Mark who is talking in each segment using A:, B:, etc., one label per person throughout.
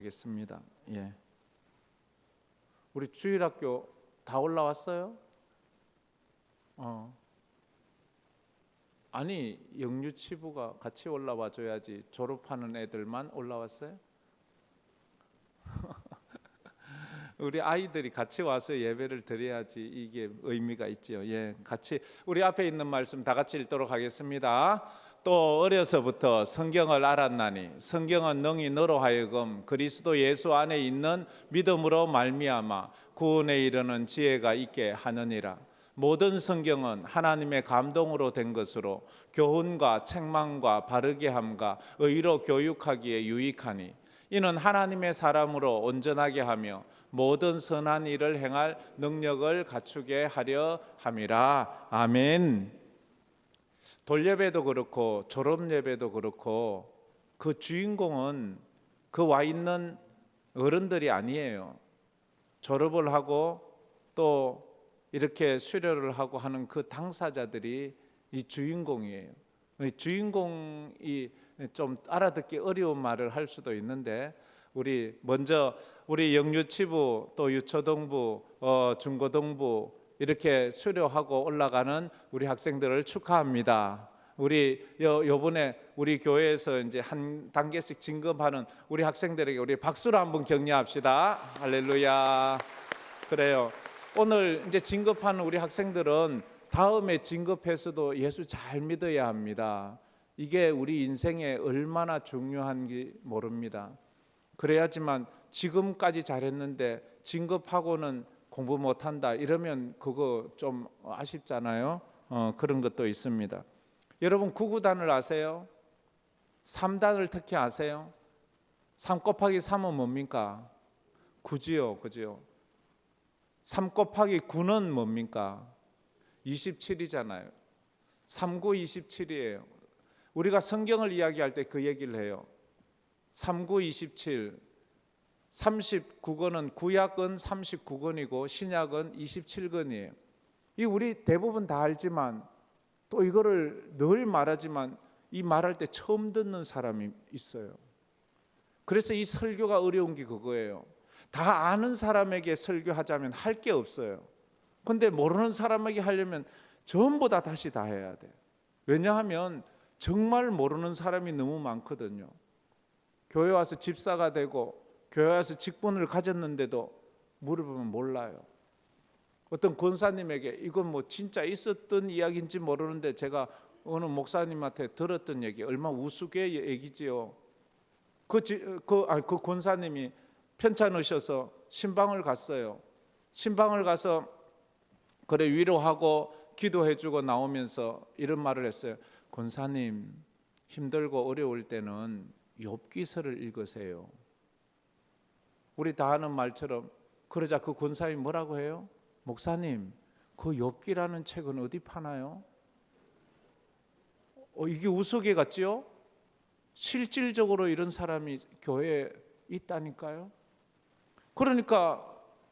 A: 겠습니다. 예. 우리 주일학교 다 올라왔어요? 아니, 영유치부가 같이 올라와 줘야지. 졸업하는 애들만 올라왔어요? 우리 아이들이 같이 와서 예배를 드려야지 이게 의미가 있지요. 예, 같이 우리 앞에 있는 말씀 다 같이 읽도록 하겠습니다. 또 어려서부터 성경을 알았나니 성경은 능히 너로 하여금 그리스도 예수 안에 있는 믿음으로 말미암아 구원에 이르는 지혜가 있게 하느니라. 모든 성경은 하나님의 감동으로 된 것으로 교훈과 책망과 바르게 함과 의로 교육하기에 유익하니 이는 하나님의 사람으로 온전하게 하며 모든 선한 일을 행할 능력을 갖추게 하려 함이라. 아멘. 돌예배도 그렇고 졸업예배도 그렇고 그 주인공은 그 와 있는 어른들이 아니에요. 졸업을 하고 또 이렇게 수료를 하고 하는 그 당사자들이 이 주인공이에요. 이 주인공이 좀 알아듣기 어려운 말을 할 수도 있는데 우리 먼저 우리 영유치부 또 유초등부 중고등부 이렇게 수료하고 올라가는 우리 학생들을 축하합니다. 우리 요번에 우리 교회에서 이제 한 단계씩 진급하는 우리 학생들에게 우리 박수로 한번 격려합시다. 할렐루야. 그래요. 오늘 이제 진급하는 우리 학생들은 다음에 진급해서도 예수 잘 믿어야 합니다. 이게 우리 인생에 얼마나 중요한지 모릅니다. 그래야지만 지금까지 잘했는데 진급하고는 공부 못한다 이러면 그거 좀 아쉽잖아요. 그런 것도 있습니다. 여러분 9구단을 아세요? 3단을 특히 아세요? 3 곱하기 3은 뭡니까? 9지요. 그죠? 3 곱하기 9는 뭡니까? 27이잖아요. 3, 9, 27이에요. 우리가 성경을 이야기할 때 그 얘기를 해요. 3, 9, 27 39권은 구약은 39권이고 신약은 27권이에요. 이 우리 대부분 다 알지만 또 이거를 늘 말하지만 이 말할 때 처음 듣는 사람이 있어요. 그래서 이 설교가 어려운 게 그거예요. 다 아는 사람에게 설교하자면 할 게 없어요. 근데 모르는 사람에게 하려면 전부 다 다시 다 해야 돼. 왜냐하면 정말 모르는 사람이 너무 많거든요. 교회 와서 집사가 되고 교회 와서 직분을 가졌는데도 물어보면 몰라요. 어떤 권사님에게 이건 뭐 진짜 있었던 이야기인지 모르는데 제가 어느 목사님한테 들었던 얘기, 얼마 우스개 얘기지요. 그 권사님이 편찮으셔서 신방을 갔어요. 신방을 가서 그래 위로하고 기도해주고 나오면서 이런 말을 했어요. 권사님, 힘들고 어려울 때는 욥기서를 읽으세요. 우리 다 하는 말처럼. 그러자 그 권사님이 뭐라고 해요? 목사님, 그 욥기라는 책은 어디 파나요? 이게 우스개 같지요? 실질적으로 이런 사람이 교회에 있다니까요. 그러니까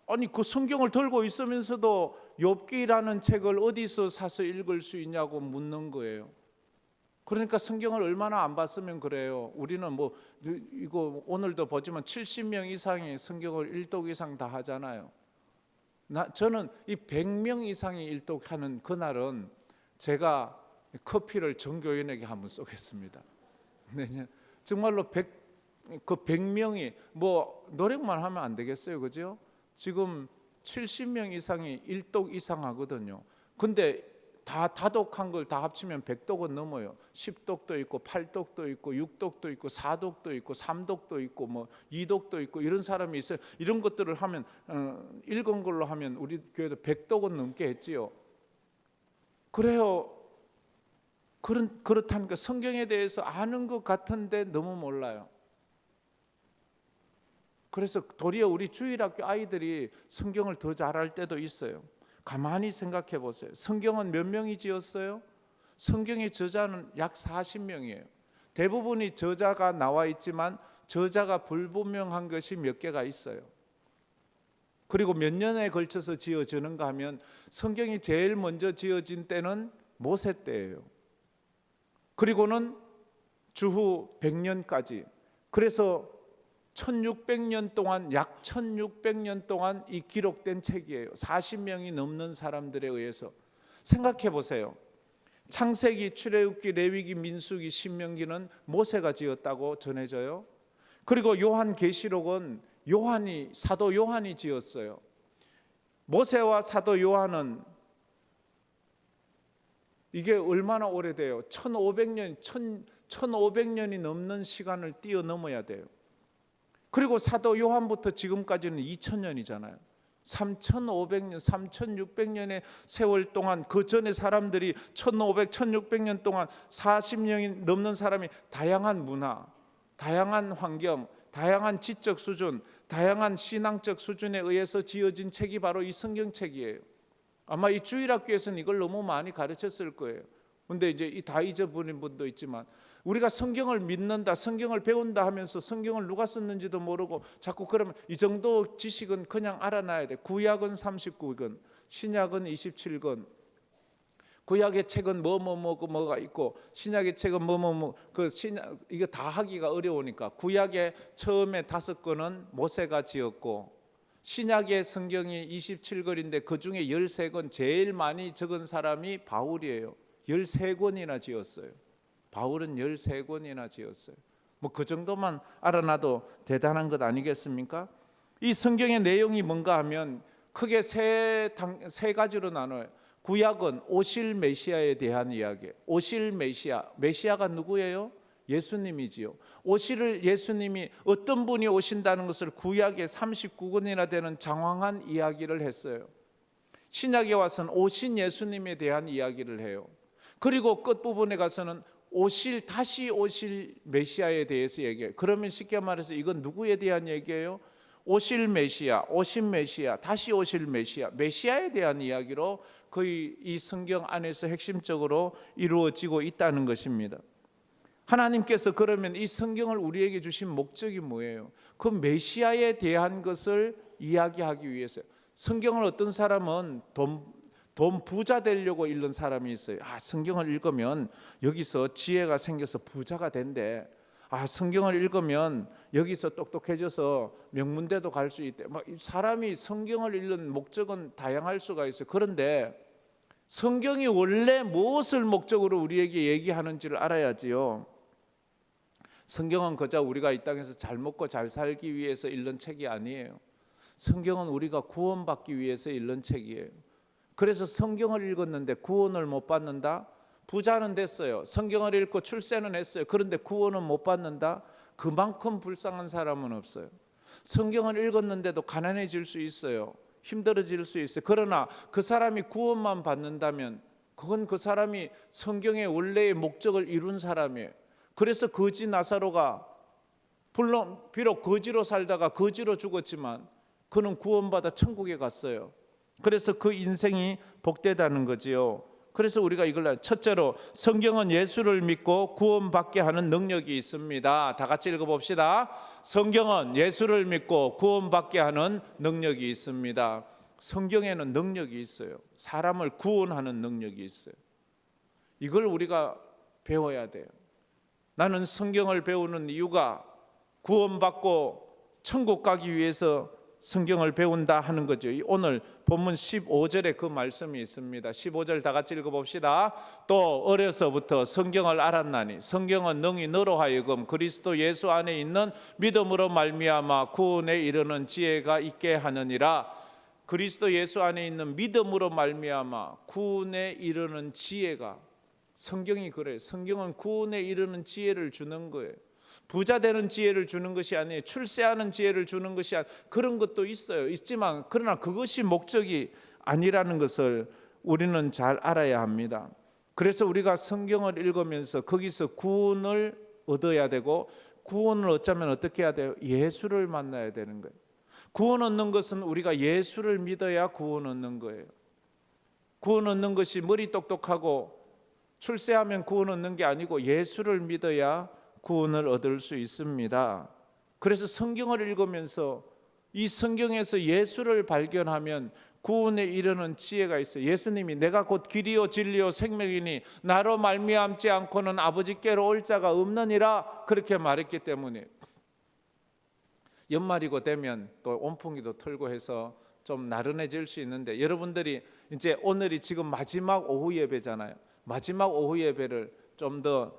A: 아니 그 성경을 들고 있으면서도 욥기라는 책을 어디서 사서 읽을 수 있냐고 묻는 거예요. 그러니까 성경을 얼마나 안 봤으면 그래요. 우리는 뭐 이거 오늘도 보지만 70명 이상이 성경을 일독 이상 다 하잖아요. 저는 이 100명 이상이 일독하는 그날은 제가 커피를 전교인에게 한번 쏘겠습니다. 정말로 100명이 뭐 노력만 하면 안 되겠어요, 그죠? 지금 70명 이상이 일독 이상 하거든요. 근데 다 다독한 걸 다 합치면 100독은 넘어요. 10독도 있고 8독도 있고 6독도 있고 4독도 있고 3독도 있고 뭐 2독도 있고 이런 사람이 있어요. 이런 것들을 하면 읽은 걸로 하면 우리 교회도 100독은 넘게 했지요. 그래요. 그렇다니까 성경에 대해서 아는 것 같은데 너무 몰라요. 그래서 도리어 우리 주일학교 아이들이 성경을 더 잘할 때도 있어요. 가만히 생각해 보세요. 성경은 몇 명이 지었어요? 성경의 저자는 약 40명이에요. 대부분이 저자가 나와 있지만 저자가 불분명한 것이 몇 개가 있어요. 그리고 몇 년에 걸쳐서 지어지는가 하면 성경이 제일 먼저 지어진 때는 모세 때예요. 그리고는 주후 100년까지. 그래서 1600년 동안, 약 1600년 동안 이 기록된 책이에요. 40명이 넘는 사람들에 의해서. 생각해 보세요. 창세기, 출애굽기, 레위기, 민수기, 신명기는 모세가 지었다고 전해져요. 그리고 요한계시록은 사도 요한이 지었어요. 모세와 사도 요한은 이게 얼마나 오래돼요? 1500년이 넘는 시간을 뛰어넘어야 돼요. 그리고 사도 요한부터 지금까지는 2000년이잖아요. 3500년, 3600년의 세월 동안 그 전에 사람들이 1500, 1600년 동안 40명이 넘는 사람이 다양한 문화, 다양한 환경, 다양한 지적 수준, 다양한 신앙적 수준에 의해서 지어진 책이 바로 이 성경책이에요. 아마 이 주일학교에서는 이걸 너무 많이 가르쳤을 거예요. 근데 이제 다 잊어버린 분도 있지만 우리가 성경을 믿는다, 성경을 배운다 하면서 성경을 누가 썼는지도 모르고 자꾸 그러면 이 정도 지식은 그냥 알아놔야 돼. 구약은 39권, 신약은 27권. 구약의 책은 뭐가 있고 신약의 책은 이거 다 하기가 어려우니까 구약의 처음에 5권은 모세가 지었고 신약의 성경이 27권인데 그중에 13권 제일 많이 적은 사람이 바울이에요. 13권이나 지었어요. 바울은 13권이나 지었어요. 뭐 그 정도만 알아놔도 대단한 것 아니겠습니까? 이 성경의 내용이 뭔가 하면 크게 세 가지로 나눠요. 구약은 오실 메시아에 대한 이야기. 오실 메시아가 누구예요? 예수님이지요. 오실 예수님이 어떤 분이 오신다는 것을 구약에 39권이나 되는 장황한 이야기를 했어요. 신약에 와서는 오신 예수님에 대한 이야기를 해요. 그리고 끝부분에 가서는 다시 오실 메시아에 대해서 얘기해요. 그러면 쉽게 말해서 이건 누구에 대한 얘기예요? 오신 메시아, 다시 오실 메시아에 대한 이야기로 거의 이 성경 안에서 핵심적으로 이루어지고 있다는 것입니다. 하나님께서 그러면 이 성경을 우리에게 주신 목적이 뭐예요? 그 메시아에 대한 것을 이야기하기 위해서. 성경을 어떤 사람은 돈 부자 되려고 읽는 사람이 있어요. 성경을 읽으면 여기서 지혜가 생겨서 부자가 된대. 성경을 읽으면 여기서 똑똑해져서 명문대도 갈 수 있대. 사람이 성경을 읽는 목적은 다양할 수가 있어요. 그런데 성경이 원래 무엇을 목적으로 우리에게 얘기하는지를 알아야지요. 성경은 그저 우리가 이 땅에서 잘 먹고 잘 살기 위해서 읽는 책이 아니에요. 성경은 우리가 구원받기 위해서 읽는 책이에요. 그래서 성경을 읽었는데 구원을 못 받는다? 부자는 됐어요. 성경을 읽고 출세는 했어요. 그런데 구원은 못 받는다? 그만큼 불쌍한 사람은 없어요. 성경을 읽었는데도 가난해질 수 있어요. 힘들어질 수 있어요. 그러나 그 사람이 구원만 받는다면 그건 그 사람이 성경의 원래의 목적을 이룬 사람이에요. 그래서 거지 나사로가 비록 거지로 살다가 거지로 죽었지만 그는 구원받아 천국에 갔어요. 그래서 그 인생이 복되다는 거지요. 그래서 우리가 이걸 첫째로 성경은 예수를 믿고 구원받게 하는 능력이 있습니다. 다 같이 읽어봅시다. 성경은 예수를 믿고 구원받게 하는 능력이 있습니다. 성경에는 능력이 있어요. 사람을 구원하는 능력이 있어요. 이걸 우리가 배워야 돼요. 나는 성경을 배우는 이유가 구원받고 천국 가기 위해서 성경을 배운다 하는 거죠. 오늘 본문 15절에 그 말씀이 있습니다. 15절 다 같이 읽어봅시다. 또 어려서부터 성경을 알았나니 성경은 능히 너로 하여금 그리스도 예수 안에 있는 믿음으로 말미암아 구원에 이르는 지혜가 있게 하느니라. 그리스도 예수 안에 있는 믿음으로 말미암아 구원에 이르는 지혜가, 성경이 그래요. 성경은 구원에 이르는 지혜를 주는 거예요. 부자 되는 지혜를 주는 것이 아니에요. 출세하는 지혜를 주는 것이 아니에요. 그런 것도 있지만 그러나 그것이 목적이 아니라는 것을 우리는 잘 알아야 합니다. 그래서 우리가 성경을 읽으면서 거기서 구원을 얻어야 되고, 구원을 얻자면 어떻게 해야 돼요? 예수를 만나야 되는 거예요. 구원 얻는 것은 우리가 예수를 믿어야 구원 얻는 거예요. 구원 얻는 것이 머리 똑똑하고 출세하면 구원 얻는 게 아니고 예수를 믿어야 구원을 얻을 수 있습니다. 그래서 성경을 읽으면서 이 성경에서 예수를 발견하면 구원에 이르는 지혜가 있어요. 예수님이 내가 곧 길이요 진리요 생명이니 나로 말미암지 않고는 아버지께로 올 자가 없느니라 그렇게 말했기 때문에 연말이고 되면 또 온풍기도 틀고 해서 좀 나른해질 수 있는데, 여러분들이 이제 오늘이 지금 마지막 오후 예배잖아요. 마지막 오후 예배를 좀 더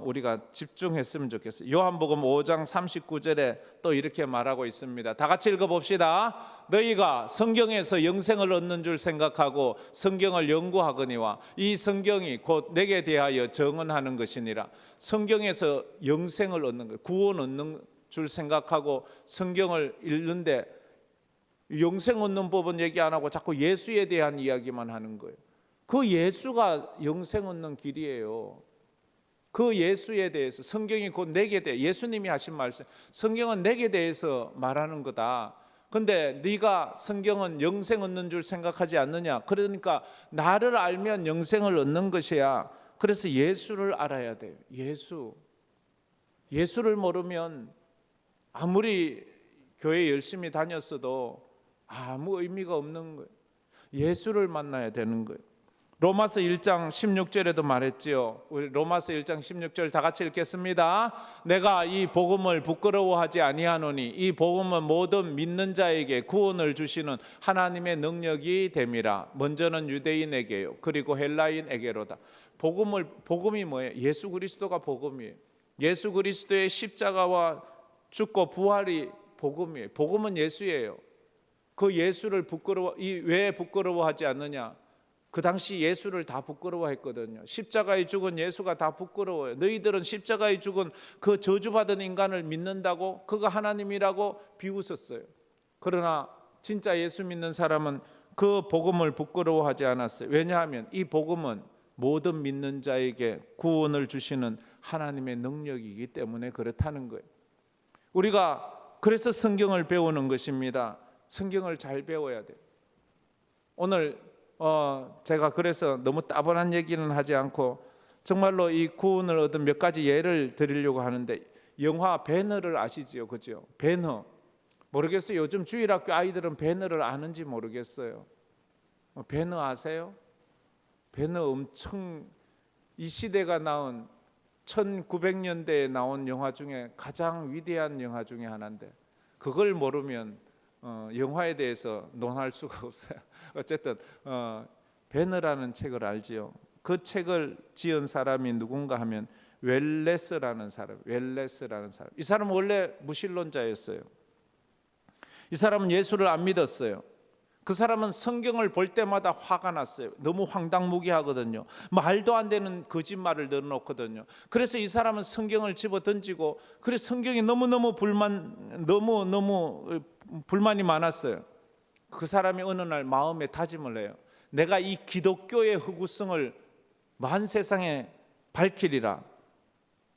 A: 우리가 집중했으면 좋겠어요. 요한복음 5장 39절에 또 이렇게 말하고 있습니다. 다 같이 읽어봅시다. 너희가 성경에서 영생을 얻는 줄 생각하고 성경을 연구하거니와 이 성경이 곧 내게 대하여 정언하는 것이니라. 성경에서 영생을 얻는 것, 구원 얻는 줄 생각하고 성경을 읽는데 영생 얻는 법은 얘기 안 하고 자꾸 예수에 대한 이야기만 하는 거예요. 그 예수가 영생 얻는 길이에요. 그 예수에 대해서, 성경이 곧 내게 대해, 예수님이 하신 말씀, 성경은 내게 대해서 말하는 거다. 근데 네가 성경은 영생 얻는 줄 생각하지 않느냐? 그러니까 나를 알면 영생을 얻는 것이야. 그래서 예수를 알아야 돼요. 예수를 모르면 아무리 교회 열심히 다녔어도 아무 의미가 없는 거예요. 예수를 만나야 되는 거예요. 로마서 1장 16절에도 말했지요. 우리 로마서 1장 16절 다 같이 읽겠습니다. 내가 이 복음을 부끄러워하지 아니하노니 이 복음은 모든 믿는 자에게 구원을 주시는 하나님의 능력이 됨이라. 먼저는 유대인에게요, 그리고 헬라인에게로다. 복음이 뭐예요? 예수 그리스도가 복음이에요. 예수 그리스도의 십자가와 죽고 부활이 복음이에요. 복음은 예수예요. 그 예수를 왜 부끄러워하지 않느냐? 그 당시 예수를 다 부끄러워했거든요. 십자가에 죽은 예수가 다 부끄러워요. 너희들은 십자가에 죽은 그 저주받은 인간을 믿는다고, 그가 하나님이라고 비웃었어요. 그러나 진짜 예수 믿는 사람은 그 복음을 부끄러워하지 않았어요. 왜냐하면 이 복음은 모든 믿는 자에게 구원을 주시는 하나님의 능력이기 때문에 그렇다는 거예요. 우리가 그래서 성경을 배우는 것입니다. 성경을 잘 배워야 돼요. 오늘 제가 그래서 너무 따분한 얘기는 하지 않고 정말로 이 구원을 얻은 몇 가지 예를 드리려고 하는데, 영화 배너를 아시죠? 그죠? 배너. 모르겠어요. 요즘 주일학교 아이들은 배너를 아는지 모르겠어요. 배너 아세요? 배너 엄청, 이 시대가 나온 1900년대에 나온 영화 중에 가장 위대한 영화 중에 하나인데, 그걸 모르면 영화에 대해서 논할 수가 없어요. 어쨌든 배너라는 책을 알지요. 그 책을 지은 사람이 누군가 하면 웰레스라는 사람. 이 사람은 원래 무신론자였어요. 이 사람은 예수를 안 믿었어요. 그 사람은 성경을 볼 때마다 화가 났어요. 너무 황당무계하거든요. 말도 안 되는 거짓말을 넣어놓거든요. 그래서 이 사람은 성경을 집어 던지고, 그래서 성경이 너무 불만이 많았어요. 그 사람이 어느 날 마음에 다짐을 해요. 내가 이 기독교의 흑우성을 만 세상에 밝히리라.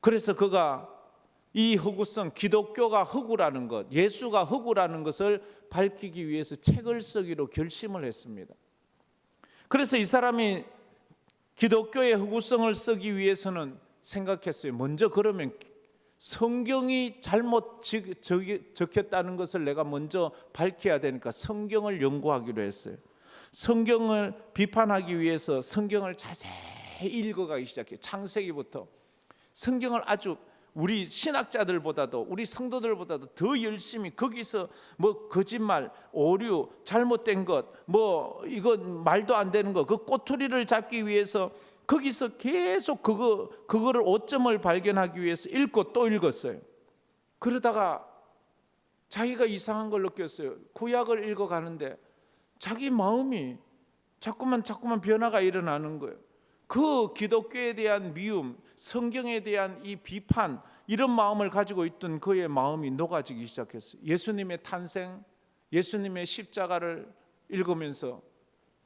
A: 그래서 그가 이 흑우성, 기독교가 흑우라는 것, 예수가 흑우라는 것을 밝히기 위해서 책을 쓰기로 결심을 했습니다. 그래서 이 사람이 기독교의 흑우성을 쓰기 위해서는 생각했어요. 먼저 그러면 성경이 잘못 적혔다는 것을 내가 먼저 밝혀야 되니까 성경을 연구하기로 했어요. 성경을 비판하기 위해서 성경을 자세히 읽어가기 시작해요. 창세기부터. 성경을 아주 우리 신학자들보다도, 우리 성도들보다도 더 열심히 거기서 뭐 거짓말, 오류, 잘못된 것, 뭐 이건 말도 안 되는 것, 그 꼬투리를 잡기 위해서 거기서 계속 그거를 오점을 발견하기 위해서 읽고 또 읽었어요. 그러다가 자기가 이상한 걸 느꼈어요. 구약을 읽어가는데 자기 마음이 자꾸만 변화가 일어나는 거예요. 그 기독교에 대한 미움, 성경에 대한 이 비판, 이런 마음을 가지고 있던 그의 마음이 녹아지기 시작했어요. 예수님의 탄생, 예수님의 십자가를 읽으면서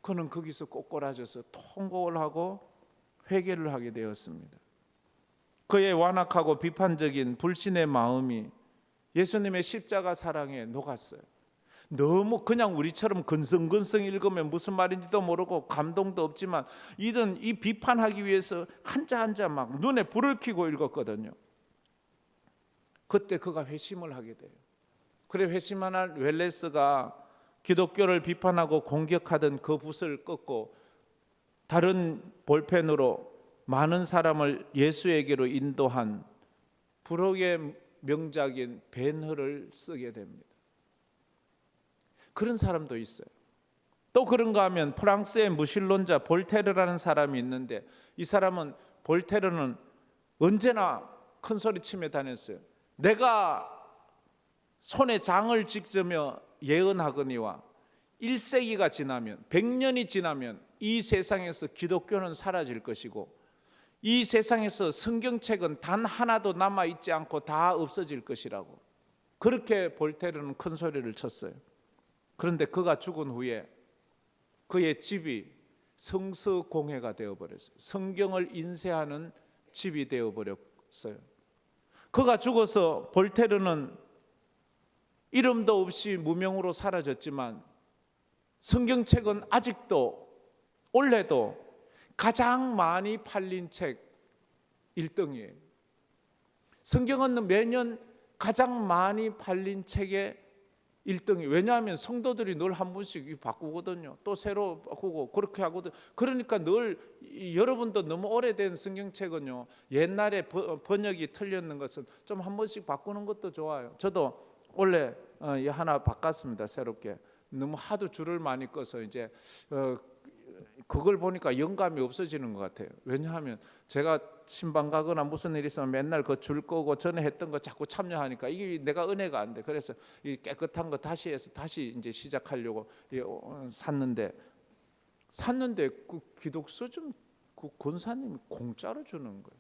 A: 그는 거기서 꼬꾸라져서 통곡을 하고 회개를 하게 되었습니다. 그의 완악하고 비판적인 불신의 마음이 예수님의 십자가 사랑에 녹았어요. 너무 그냥 우리처럼 근성근성 읽으면 무슨 말인지도 모르고 감동도 없지만, 이든 이 비판하기 위해서 한자 막 눈에 불을 켜고 읽었거든요. 그때 그가 회심을 하게 돼요. 그래 회심한 웰레스가 기독교를 비판하고 공격하던 그 붓을 꺾고 다른 볼펜으로 많은 사람을 예수에게로 인도한, 부록의 명작인 벤허를 쓰게 됩니다. 그런 사람도 있어요. 또 그런가 하면 프랑스의 무신론자 볼테르라는 사람이 있는데, 이 사람은, 볼테르는 언제나 큰 소리 치며 다녔어요. 내가 손에 장을 짚으며 예언하거니와 1세기가 지나면, 100년이 지나면 이 세상에서 기독교는 사라질 것이고 이 세상에서 성경책은 단 하나도 남아있지 않고 다 없어질 것이라고, 그렇게 볼테르는 큰 소리를 쳤어요. 그런데 그가 죽은 후에 그의 집이 성서공회가 되어버렸어요. 성경을 인쇄하는 집이 되어버렸어요. 그가 죽어서 볼테르는 이름도 없이 무명으로 사라졌지만 성경책은 아직도 올해도 가장 많이 팔린 책 1등이에요. 성경은 매년 가장 많이 팔린 책의 1등이. 왜냐하면 성도들이 늘 한 번씩 바꾸거든요. 또 새로 바꾸고 그렇게 하거든요. 그러니까 늘, 여러분도 너무 오래된 성경책은요, 옛날에 번역이 틀렸는 것은 좀 한 번씩 바꾸는 것도 좋아요. 저도 원래 하나 바꿨습니다. 새롭게. 너무 하도 줄을 많이 꺼서 이제 그걸 보니까 영감이 없어지는 것 같아요. 왜냐하면 제가 신방 가거나 무슨 일이 있으면 맨날 그 줄 끄고 전에 했던 거 자꾸 참여하니까 이게 내가 은혜가 안 돼. 그래서 이 깨끗한 거 다시 해서 다시 이제 시작하려고 샀는데 그 기독서 좀 그 권사님이 공짜로 주는 거예요.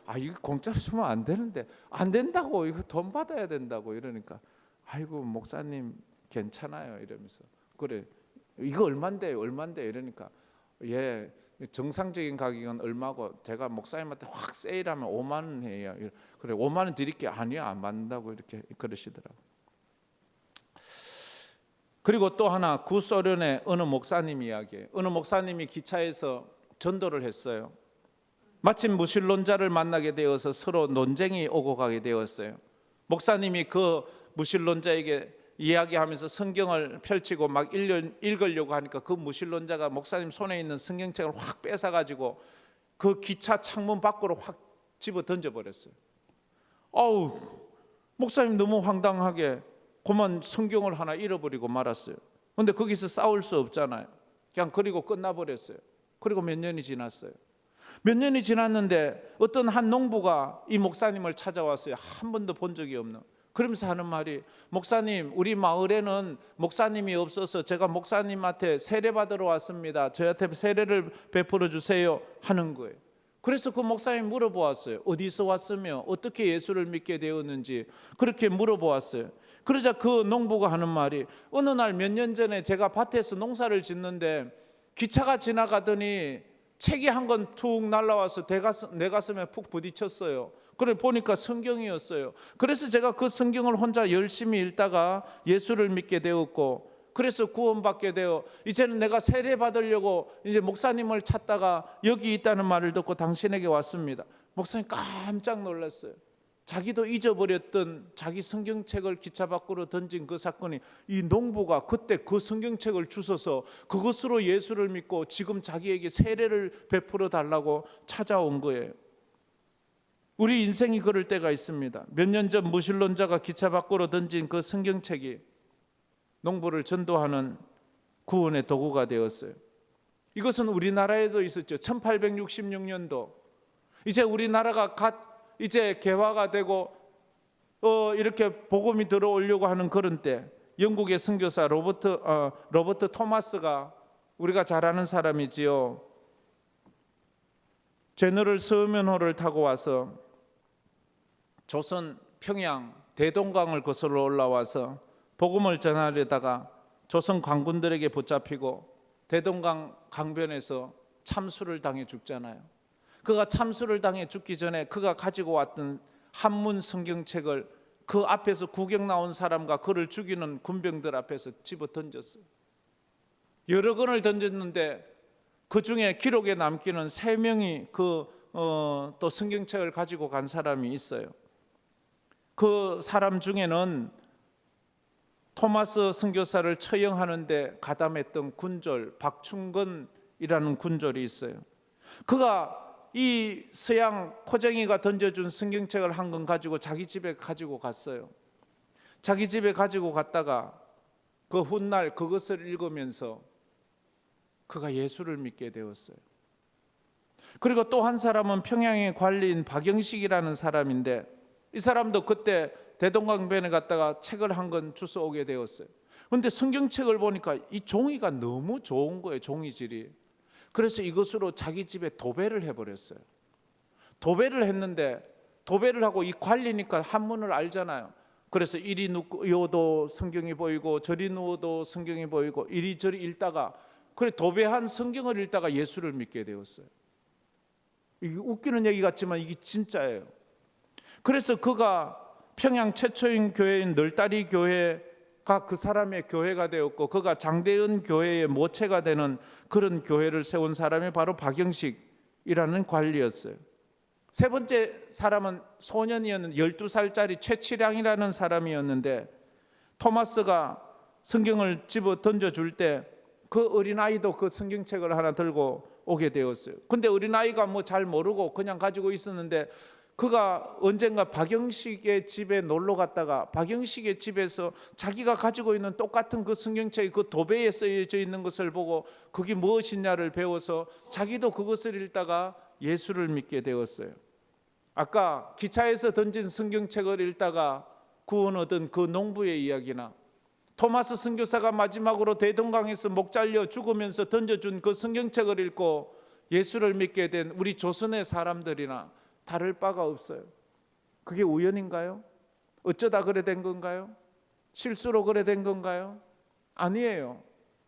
A: 아, 이거 공짜로 주면 안 되는데, 안 된다고, 이거 돈 받아야 된다고 이러니까, 아이고 목사님 괜찮아요 이러면서, 그래 이거 얼만데요 이러니까, 예 정상적인 가격은 얼마고 제가 목사님한테 확 세일하면 5만 원 해요. 그래 5만 원 드릴게요. 아니요 안 받는다고 이렇게 그러시더라고요. 그리고 또 하나, 구소련의 어느 목사님 이야기예요. 어느 목사님이 기차에서 전도를 했어요. 마침 무신론자를 만나게 되어서 서로 논쟁이 오고 가게 되었어요. 목사님이 그 무신론자에게 이야기하면서 성경을 펼치고 막 읽으려고 하니까 그 무신론자가 목사님 손에 있는 성경책을 확 뺏어가지고 그 기차 창문 밖으로 확 집어 던져버렸어요. 어우, 목사님 너무 황당하게 그만 성경을 하나 잃어버리고 말았어요. 그런데 거기서 싸울 수 없잖아요. 그냥 그리고 끝나버렸어요. 그리고 몇 년이 지났어요. 몇 년이 지났는데 어떤 한 농부가 이 목사님을 찾아왔어요. 한 번도 본 적이 없는. 그러면서 하는 말이, 목사님 우리 마을에는 목사님이 없어서 제가 목사님한테 세례 받으러 왔습니다. 저한테 세례를 베풀어 주세요 하는 거예요. 그래서 그 목사님 물어보았어요. 어디서 왔으며 어떻게 예수를 믿게 되었는지 그렇게 물어보았어요. 그러자 그 농부가 하는 말이, 어느 날 몇 년 전에 제가 밭에서 농사를 짓는데 기차가 지나가더니 책이 한 권 툭 날라와서 내 가슴에 푹 부딪혔어요. 그래 보니까 성경이었어요. 그래서 제가 그 성경을 혼자 열심히 읽다가 예수를 믿게 되었고, 그래서 구원받게 되어 이제는 내가 세례 받으려고 이제 목사님을 찾다가 여기 있다는 말을 듣고 당신에게 왔습니다. 목사님 깜짝 놀랐어요. 자기도 잊어버렸던 자기 성경책을 기차 밖으로 던진 그 사건이, 이 농부가 그때 그 성경책을 주워서 그것으로 예수를 믿고 지금 자기에게 세례를 베풀어 달라고 찾아온 거예요. 우리 인생이 그럴 때가 있습니다. 몇 년 전 무신론자가 기차 밖으로 던진 그 성경책이 농부를 전도하는 구원의 도구가 되었어요. 이것은 우리나라에도 있었죠. 1866년도 이제 우리나라가 이제 개화가 되고 이렇게 복음이 들어오려고 하는 그런 때, 영국의 선교사 로버트 토마스가, 우리가 잘 아는 사람이지요, 제너럴 서면호를 타고 와서 조선 평양 대동강을 거슬러 올라와서 복음을 전하려다가 조선 관군들에게 붙잡히고 대동강 강변에서 참수를 당해 죽잖아요. 그가 참수를 당해 죽기 전에 그가 가지고 왔던 한문 성경책을 그 앞에서 구경 나온 사람과 그를 죽이는 군병들 앞에서 집어 던졌어요. 여러 권을 던졌는데 그 중에 기록에 남기는 3명이 또 성경책을 가지고 간 사람이 있어요. 그 사람 중에는 토마스 선교사를 처형하는데 가담했던 군졸 박충건이라는 군졸이 있어요. 그가 이 서양 코쟁이가 던져준 성경책을 한 권 가지고 자기 집에 가지고 갔어요. 자기 집에 가지고 갔다가 그 훗날 그것을 읽으면서 그가 예수를 믿게 되었어요. 그리고 또 한 사람은 평양의 관리인 박영식이라는 사람인데, 이 사람도 그때 대동강변에 갔다가 책을 한 권 주워 오게 되었어요. 그런데 성경책을 보니까 이 종이가 너무 좋은 거예요, 종이질이. 그래서 이것으로 자기 집에 도배를 해버렸어요. 도배를 했는데, 도배를 하고 이 관리니까 한문을 알잖아요. 그래서 이리 누워도 성경이 보이고 저리 누워도 성경이 보이고 이리저리 읽다가, 그래 도배한 성경을 읽다가 예수를 믿게 되었어요. 이게 웃기는 얘기 같지만 이게 진짜예요. 그래서 그가 평양 최초인 교회인 널다리 교회가 그 사람의 교회가 되었고, 그가 장대은 교회의 모체가 되는 그런 교회를 세운 사람이 바로 박영식이라는 관리였어요. 세 번째 사람은 소년이었는 12살짜리 최치량이라는 사람이었는데, 토마스가 성경을 집어 던져줄 때 그 어린아이도 그 성경책을 하나 들고 오게 되었어요. 근데 어린아이가 뭐 잘 모르고 그냥 가지고 있었는데, 그가 언젠가 박영식의 집에 놀러 갔다가 박영식의 집에서 자기가 가지고 있는 똑같은 그 성경책이 그 도배에 쓰여져 있는 것을 보고 그게 무엇이냐를 배워서 자기도 그것을 읽다가 예수를 믿게 되었어요. 아까 기차에서 던진 성경책을 읽다가 구원 얻은 그 농부의 이야기나, 토마스 선교사가 마지막으로 대동강에서 목 잘려 죽으면서 던져준 그 성경책을 읽고 예수를 믿게 된 우리 조선의 사람들이나 다를 바가 없어요. 그게 우연인가요? 어쩌다 그래 된 건가요? 실수로 그래 된 건가요? 아니에요.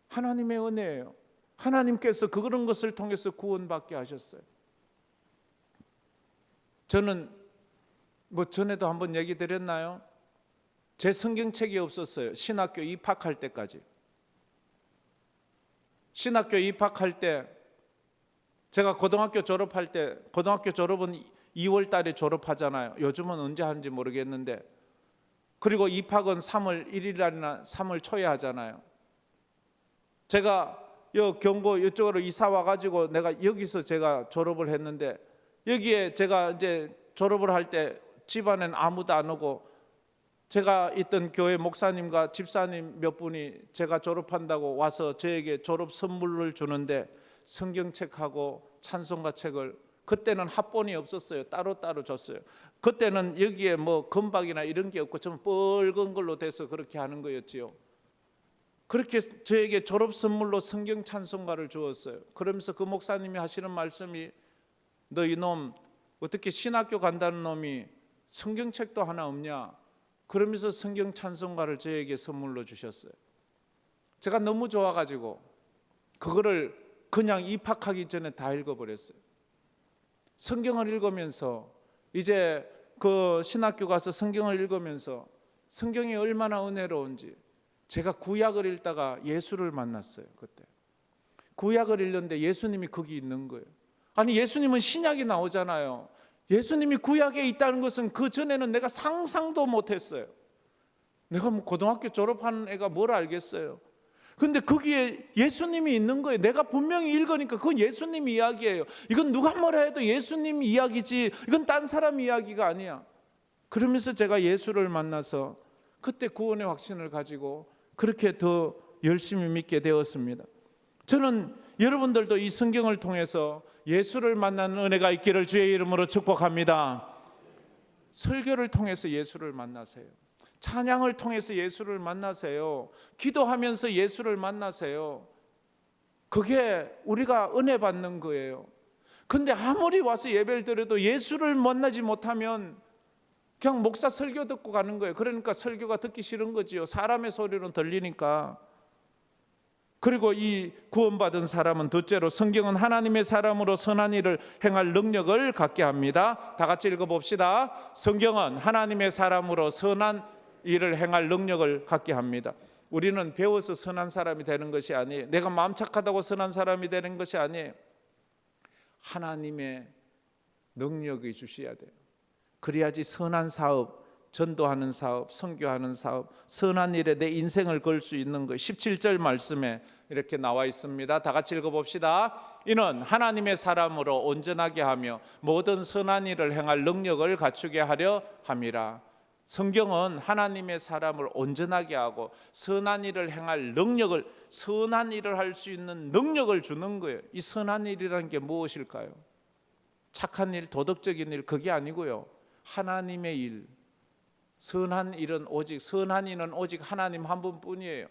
A: 하나님의 은혜예요. 하나님께서 그런 것을 통해서 구원받게 하셨어요. 저는 뭐 전에도 한번 얘기 드렸나요? 제 성경책이 없었어요. 신학교 입학할 때까지. 신학교 입학할 때, 제가 고등학교 졸업할 때, 고등학교 졸업은 2월 달에 졸업하잖아요. 요즘은 언제 하는지 모르겠는데, 그리고 입학은 3월 1일 날이나 3월 초에 하잖아요. 제가 경고 이쪽으로 이사 와가지고 내가 여기서 제가 졸업을 했는데, 여기에 제가 이제 졸업을 할 때 집안엔 아무도 안 오고, 제가 있던 교회 목사님과 집사님 몇 분이 제가 졸업한다고 와서 저에게 졸업 선물을 주는데, 성경책하고 찬송가 책을, 그때는 합본이 없었어요. 따로따로 줬어요. 그때는 여기에 뭐 금박이나 이런 게 없고 좀 뻘건 걸로 돼서 그렇게 하는 거였지요. 그렇게 저에게 졸업 선물로 성경 찬송가를 주었어요. 그러면서 그 목사님이 하시는 말씀이, 너 이놈 어떻게 신학교 간다는 놈이 성경책도 하나 없냐? 그러면서 성경 찬송가를 저에게 선물로 주셨어요. 제가 너무 좋아가지고 그거를 그냥 입학하기 전에 다 읽어버렸어요. 성경을 읽으면서, 이제 그 신학교 가서 성경을 읽으면서 성경이 얼마나 은혜로운지, 제가 구약을 읽다가 예수를 만났어요. 그때 구약을 읽는데 예수님이 거기 있는 거예요. 아니, 예수님은 신약이 나오잖아요. 예수님이 구약에 있다는 것은 그 전에는 내가 상상도 못했어요. 내가 뭐 고등학교 졸업한 애가 뭘 알겠어요. 근데 거기에 예수님이 있는 거예요. 내가 분명히 읽으니까 그건 예수님 이야기예요. 이건 누가 뭐라 해도 예수님 이야기지, 이건 딴 사람 이야기가 아니야. 그러면서 제가 예수를 만나서 그때 구원의 확신을 가지고 그렇게 더 열심히 믿게 되었습니다. 저는 여러분들도 이 성경을 통해서 예수를 만나는 은혜가 있기를 주의 이름으로 축복합니다. 설교를 통해서 예수를 만나세요. 찬양을 통해서 예수를 만나세요. 기도하면서 예수를 만나세요. 그게 우리가 은혜 받는 거예요. 근데 아무리 와서 예배를 드려도 예수를 만나지 못하면 그냥 목사 설교 듣고 가는 거예요. 그러니까 설교가 듣기 싫은 거지요. 사람의 소리는 들리니까. 그리고 이 구원받은 사람은 둘째로, 성경은 하나님의 사람으로 선한 일을 행할 능력을 갖게 합니다. 다 같이 읽어봅시다. 성경은 하나님의 사람으로 선한 일을 행할 능력을 갖게 합니다. 우리는 배워서 선한 사람이 되는 것이 아니에요. 내가 마음 착하다고 선한 사람이 되는 것이 아니에요. 하나님의 능력이 주셔야 돼요. 그래야지 선한 사업, 전도하는 사업, 선교하는 사업, 선한 일에 내 인생을 걸 수 있는 것. 17절 말씀에 이렇게 나와 있습니다. 다 같이 읽어봅시다. 이는 하나님의 사람으로 온전하게 하며 모든 선한 일을 행할 능력을 갖추게 하려 함이라. 성경은 하나님의 사람을 온전하게 하고 선한 일을 행할 능력을, 선한 일을 할 수 있는 능력을 주는 거예요. 이 선한 일이라는 게 무엇일까요? 착한 일, 도덕적인 일, 그게 아니고요, 하나님의 일. 선한 일은 오직 하나님 한 분뿐이에요.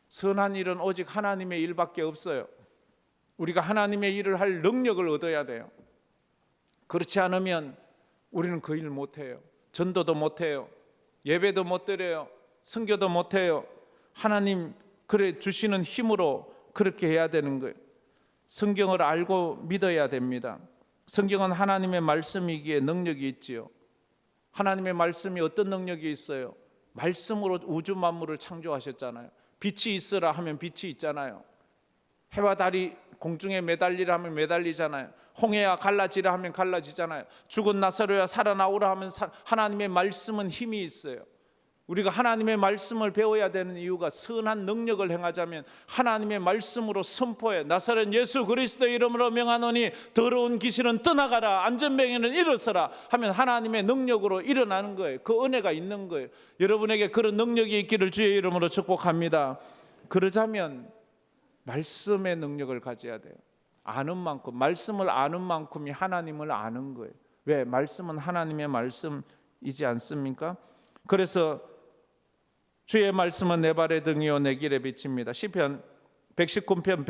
A: 선한 일은 오직 하나님의 일밖에 없어요. 우리가 하나님의 일을 할 능력을 얻어야 돼요. 그렇지 않으면 우리는 그 일 못해요. 전도도 못해요. 예배도 못 드려요. 선교도 못해요. 하나님 그래 주시는 힘으로 그렇게 해야 되는 거예요. 성경을 알고 믿어야 됩니다. 성경은 하나님의 말씀이기에 능력이 있지요. 하나님의 말씀이 어떤 능력이 있어요? 말씀으로 우주 만물을 창조하셨잖아요. 빛이 있으라 하면 빛이 있잖아요. 해와 달이 공중에 매달리라 하면 매달리잖아요. 홍해야 갈라지라 하면 갈라지잖아요. 죽은 나사로야 살아나오라 하면 하나님의 말씀은 힘이 있어요. 우리가 하나님의 말씀을 배워야 되는 이유가 선한 능력을 행하자면 하나님의 말씀으로 선포해 나사렛 예수 그리스도의 이름으로 명하노니 더러운 귀신은 떠나가라, 안전병에는 일어서라 하면 하나님의 능력으로 일어나는 거예요. 그 은혜가 있는 거예요. 여러분에게 그런 능력이 있기를 주의 이름으로 축복합니다. 그러자면 말씀의 능력을 가져야 돼요. 아는 만큼, 말씀을 아는 만큼이 하나님을 아는 거예요. 왜? 말씀은 하나님의 말씀이지 않습니까? 그래서 주의 말씀은 내 발의 등이요 내 길에 빛입니다. 시편 119편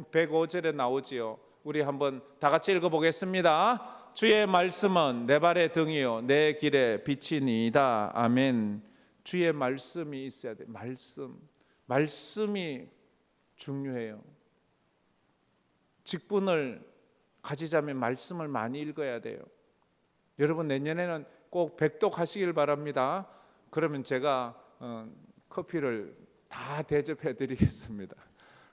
A: 105절에 나오지요. 우리 한번 다 같이 읽어보겠습니다. 주의 말씀은 내 발의 등이요 내 길에 빛이니이다. 아멘. 주의 말씀이 있어야 돼요. 말씀이 중요해요. 직분을 가지자면 말씀을 많이 읽어야 돼요. 여러분 내년에는 꼭 백독하시길 바랍니다. 그러면 제가 커피를 다 대접해 드리겠습니다.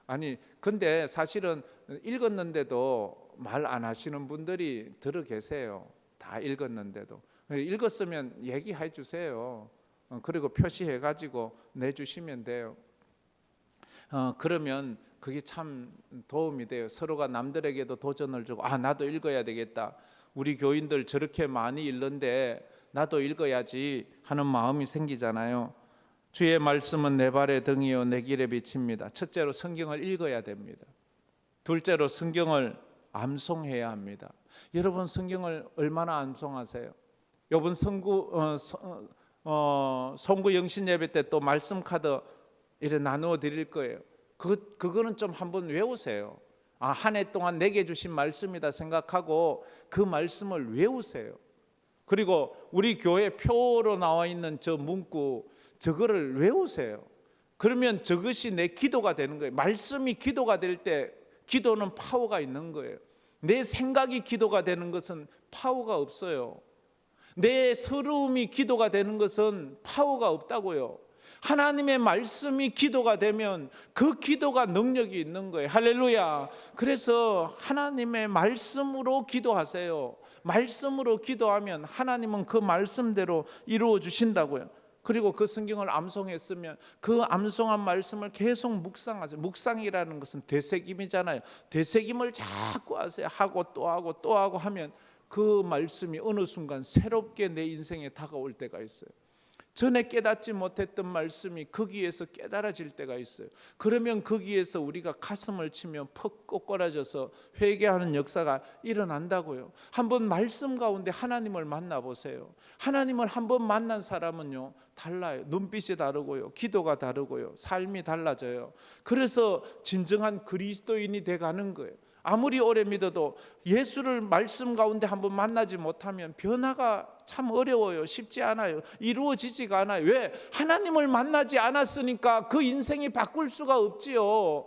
A: 아니 근데 사실은 읽었는데도 말 안 하시는 분들이 들어 계세요. 다 읽었는데도. 읽었으면 얘기해 주세요. 그리고 표시해 가지고 내주시면 돼요. 그러면 그게 참 도움이 돼요. 서로가 남들에게도 도전을 주고 나도 읽어야 되겠다. 우리 교인들 저렇게 많이 읽는데 나도 읽어야지 하는 마음이 생기잖아요. 주의 말씀은 내 발의 등이요 내 길에 빛입니다. 첫째로 성경을 읽어야 됩니다. 둘째로 성경을 암송해야 합니다. 여러분 성경을 얼마나 암송하세요? 이번 송구 영신 예배 때 또 말씀 카드 이렇게 나누어 드릴 거예요. 그거는 좀 한번 외우세요. 한 해 동안 내게 주신 말씀이다 생각하고 그 말씀을 외우세요. 그리고 우리 교회 표로 나와 있는 저 문구 저거를 외우세요. 그러면 저것이 내 기도가 되는 거예요. 말씀이 기도가 될 때 기도는 파워가 있는 거예요. 내 생각이 기도가 되는 것은 파워가 없어요. 내 서러움이 기도가 되는 것은 파워가 없다고요. 하나님의 말씀이 기도가 되면 그 기도가 능력이 있는 거예요. 할렐루야. 그래서 하나님의 말씀으로 기도하세요. 말씀으로 기도하면 하나님은 그 말씀대로 이루어 주신다고요. 그리고 그 성경을 암송했으면 그 암송한 말씀을 계속 묵상하세요. 묵상이라는 것은 되새김이잖아요. 되새김을 자꾸 하세요. 하고 또 하고 또 하고 하면 그 말씀이 어느 순간 새롭게 내 인생에 다가올 때가 있어요. 전에 깨닫지 못했던 말씀이 거기에서 깨달아질 때가 있어요. 그러면 거기에서 우리가 가슴을 치며 퍽 꼬꾸라져서 회개하는 역사가 일어난다고요. 한번 말씀 가운데 하나님을 만나보세요. 하나님을 한번 만난 사람은요 달라요. 눈빛이 다르고요, 기도가 다르고요, 삶이 달라져요. 그래서 진정한 그리스도인이 돼가는 거예요. 아무리 오래 믿어도 예수를 말씀 가운데 한번 만나지 못하면 변화가 참 어려워요. 쉽지 않아요. 이루어지지가 않아요. 왜? 하나님을 만나지 않았으니까 그 인생이 바꿀 수가 없지요.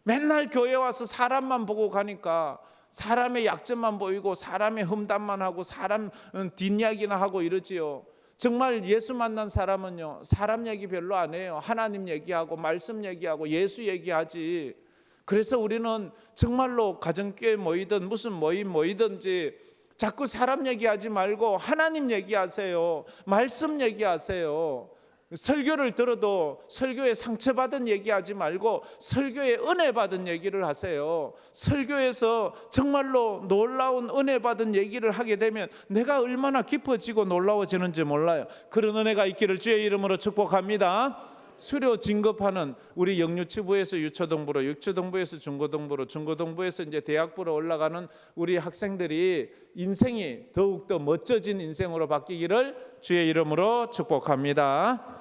A: 맨날 교회 와서 사람만 보고 가니까 사람의 약점만 보이고 사람의 험담만 하고 사람 뒷이야기나 하고 이러지요. 정말 예수 만난 사람은요 사람 얘기 별로 안 해요. 하나님 얘기하고 말씀 얘기하고 예수 얘기하지. 그래서 우리는 정말로 가정교회 모이든 무슨 모임 모이든지 자꾸 사람 얘기하지 말고 하나님 얘기하세요. 말씀 얘기하세요. 설교를 들어도 설교에 상처받은 얘기하지 말고 설교에 은혜 받은 얘기를 하세요. 설교에서 정말로 놀라운 은혜 받은 얘기를 하게 되면 내가 얼마나 깊어지고 놀라워지는지 몰라요. 그런 은혜가 있기를 주의 이름으로 축복합니다. 수료 진급하는 우리 영유치부에서 유초동부로, 유초동부에서 중고동부로, 중고동부에서 이제 대학부로 올라가는 우리 학생들이 인생이 더욱더 멋져진 인생으로 바뀌기를 주의 이름으로 축복합니다.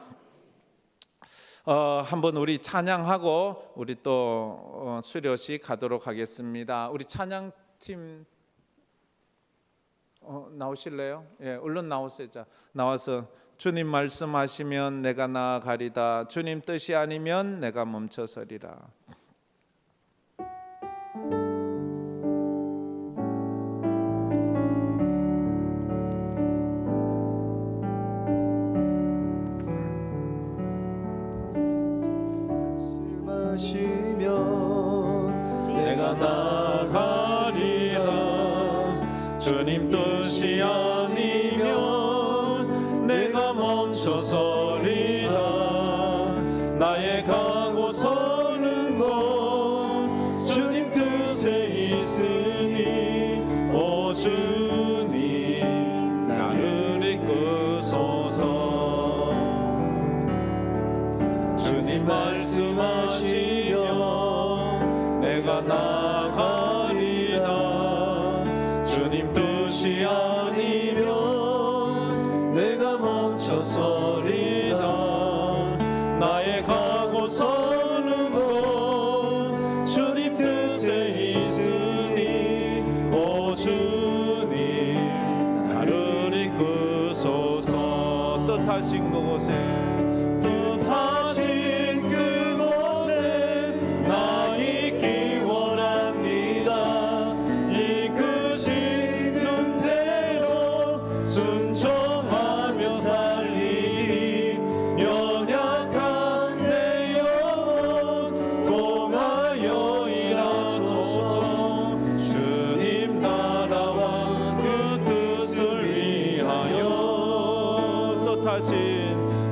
A: 한번 우리 찬양하고 우리 또 수료식 하도록 하겠습니다. 우리 찬양팀 나오실래요? 예, 얼른 나오세요. 자, 나와서 주님 말씀하시면 내가 나아가리다. 주님 뜻이 아니면 내가 멈춰서리라.
B: 말씀하시면 내가 나아가리다. 주님 뜻이 아니면 내가 멈춰서리다. 나의 가고 서는 것 주님 뜻에 있으니 오 주님 나를 이끄소서. 주님 말씀하시면 내가 나아가리다. 주님 뜻이 아니면 내가 멈춰서리다. 나의 가고 서는 것 주님 뜻에 있으니 오 주님 나를 이끄소서.
A: 뜻하신 그곳에
B: 뜻하신 그곳에 나 있기 원합니다. 이끄시는 대로 순종하며 살리니 연약한 내 영혼 통하여 일하소서. 주님 나라와 그 뜻을 위하여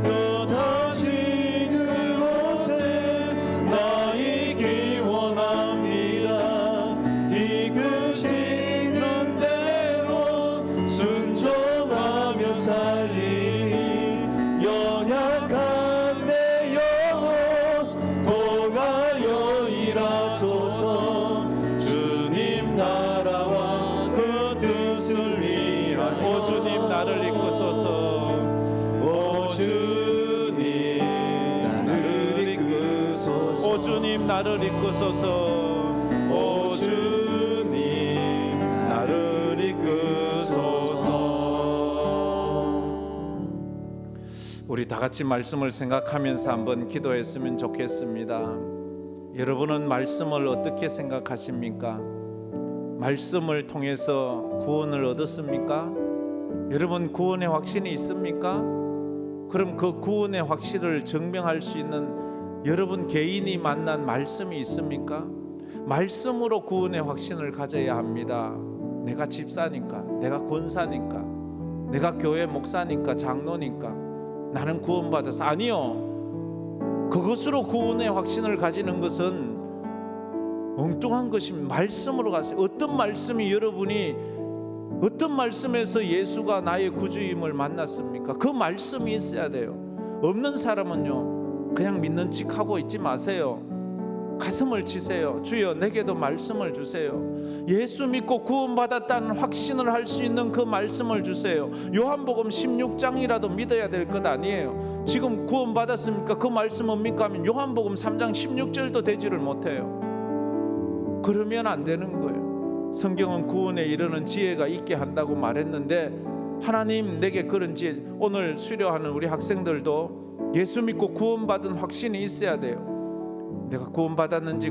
B: 뜻하신 그곳에 나 있기 원합니다. 이끄시는 대로 순종하며 살리니 연약한 내 영혼 통하여 일하소서. 주님 나라와 그 뜻을 위하여
A: 오 주님 나를 이끄소서.
B: 오 주님 나를 이끄소서.
A: 오 주님 나를 이끄소서.
B: 오 주님 나를 이끄소서.
A: 우리 다 같이 말씀을 생각하면서 한번 기도했으면 좋겠습니다. 여러분은 말씀을 어떻게 생각하십니까? 말씀을 통해서 구원을 얻었습니까? 여러분 구원의 확신이 있습니까? 그럼 그 구원의 확신을 증명할 수 있는 여러분 개인이 만난 말씀이 있습니까? 말씀으로 구원의 확신을 가져야 합니다. 내가 집사니까, 내가 권사니까, 내가 교회 목사니까, 장로니까 나는 구원받아서. 아니요, 그것으로 구원의 확신을 가지는 것은 엉뚱한 것입니다. 말씀으로 가세요. 어떤 말씀이 여러분이 어떤 말씀에서 예수가 나의 구주임을 만났습니까? 그 말씀이 있어야 돼요. 없는 사람은요 그냥 믿는 척 하고 있지 마세요. 가슴을 치세요. 주여 내게도 말씀을 주세요. 예수 믿고 구원받았다는 확신을 할 수 있는 그 말씀을 주세요. 요한복음 16장이라도 믿어야 될 것 아니에요. 지금 구원받았습니까? 그 말씀 뭡니까 하면 요한복음 3장 16절도 되지를 못해요. 그러면 안 되는 거예요. 성경은 구원에 이르는 지혜가 있게 한다고 말했는데 하나님 내게 그런 지혜, 오늘 수료하는 우리 학생들도 예수 믿고 구원받은 확신이 있어야 돼요. 내가 구원받았는지